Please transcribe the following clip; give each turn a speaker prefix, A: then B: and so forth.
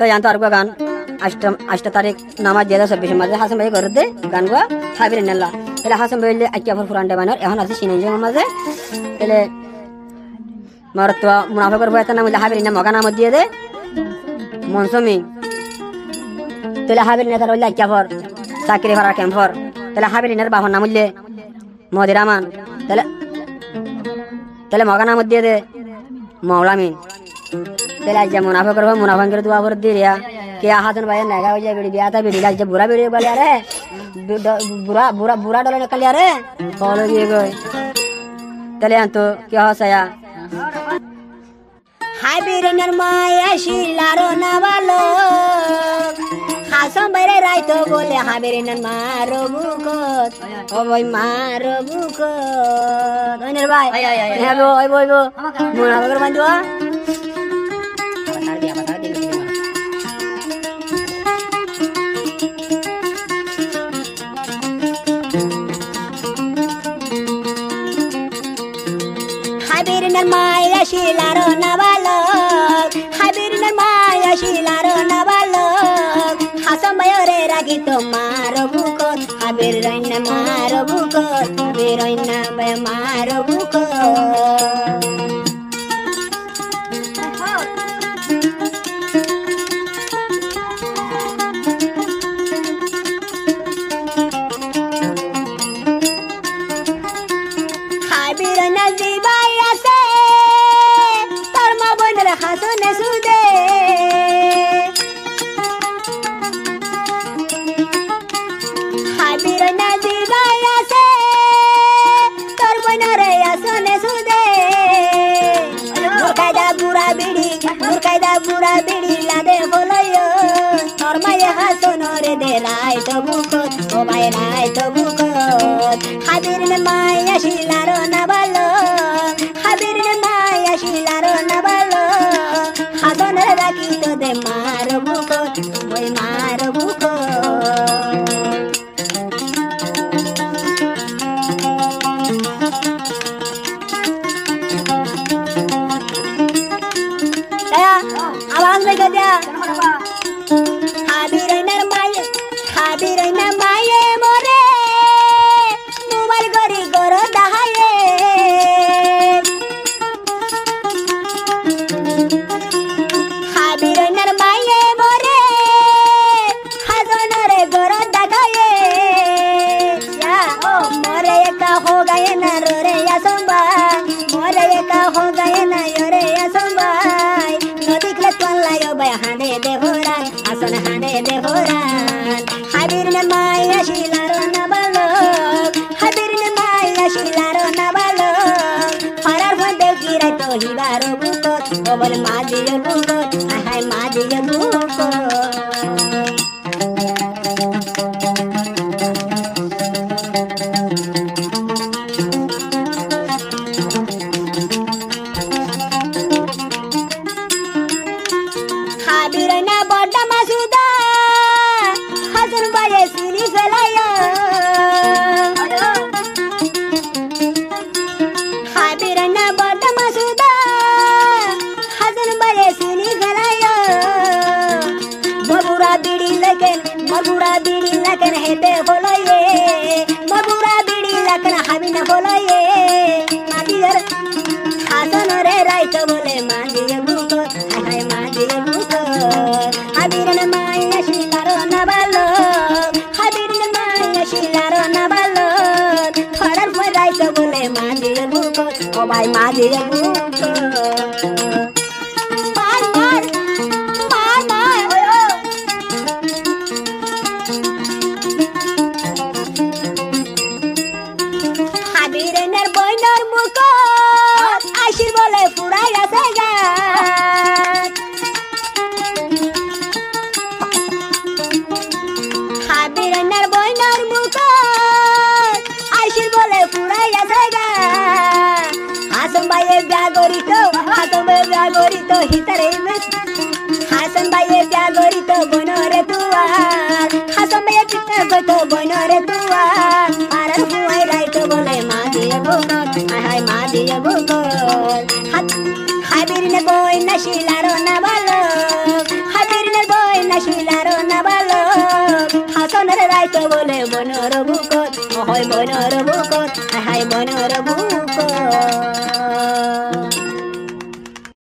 A: তো জানতো আর গান 8 তারিখ নামাজ দিয়ে 24 মাঝে হাসান ভাই করে দে গান গা হাবির নেলা তাহলে হাসান ভাই আইয়া ফর ফুরান দেবানোর এখন আছে সিনেজে মাঝে তাহলে মার তো মুনাফা করবো এত নাম হাবির না মগা নাম দিয়ে দে মনসুমি তাহলে হাবির নেতার হইলে আইয়া ফর চাকরি করার ক্যাম্পর তাহলে হাবির নেতার বাবার নাম হইলে মদিরামান তাহলে মগা নাম দিয়ে দে মৌলামিন তাহলে আজ মুনাফা করবো মুনাফা করে দোয়া করে দিয়ে কে হাসান ভাই নেগা হয়ে যায় বিড়ি বিয়াতা বিড়ি লাগছে বুড়া বিড়ি বলে আরে বুড়া বুড়া বুড়া ডলে নিকালি আরে কল গিয়ে গই তাহলে তো কি হসায়া হাবিরেনের মায়া শিলারো না ভালো হাসান বাইরে রাইতো বলে হাবিরেনের মারো বুকত ও ভাই মারো বুকত ওইনের ভাই হ্যাঁ গো ওই বই গো মুনাফা করে বান্ধবা হাবিরেনের মায়া শিলারো না ভালো হাবিরেনের মায়া শিলারো না ভালো হাসান ভাইরে রাখি তো মারো বুকত হাবির রইনা মারো বুকত হাবির রইনা ভাই মারো বুকত বুড়া বিড়ি লাদে বলয় তোর মায়ে হাসনরে দে রাই তো বুকত ও ভাই রাই তো বুকত হাবিরের মায়া শিলারো না ভালো হাবিরের মায়া শিলারো না ভালো হাসনরে রাখি তো দে মার বুকত ওই মার বুকত आवाज नहीं कर दिया हाबिरैना माये मोरे मोबाइल गरी गरो दहाये हाबिरैना माये मोरे हाजनरे गरो दहाये या मोरे का हो गए ना रे या संबा मोरे का हो गए ना रे या संबा हाने दे होरान आसन हाने दे होरान हाबिरने माया शिलारो ना बालो हाबिरने माया शिलारो ना बालो फरार फंदे गिरा तो हिबारो बुको ओ बोल माजी बुको हाय माजी बुको हाबिरैना बड्डा मासुदा हासन बाये सिनी फेलाया हाबिरैना बड्डा मासुदा हासन बाये सिनी फेलाया मगुरा बीड़ी लगन हेते बोलये मगुरा बीड़ी लगन हाबिना बोलये मादियर हासन रे राइट बोले मादिय बुको हाय मादिय बुको हाबिरने माया शिलारो ना बालो हाबिरने माया शिलारो ना बालो फरर फराई तो बोले मादिय बुको ओ भाई मादिय बुको मार मार मार मार ओयो हाबिरनेर बइनर मुको आशिर बोले पुराई আছে গা হাবিরনের বইনার মুখ আইসির বলে পুরাই আছে গা হাসান ভাইয়ে ব্যাগরিত হিতারে হাসান ভাইয়ে ব্যাগরিত বনরে তুয়ার হাসান ভাইয়ে চিত্ত গইতো বনরে তুয়ার আর হুয়াই রাইতো বলে মা দিয়ে বুকত হায় মা দিয়ে বুকত হাবিরনের বইনা শিলারো না ভালো হাবিরনের রাইতো বলে বনর বুকত হয় বনর বুকত হাই বনর বুকত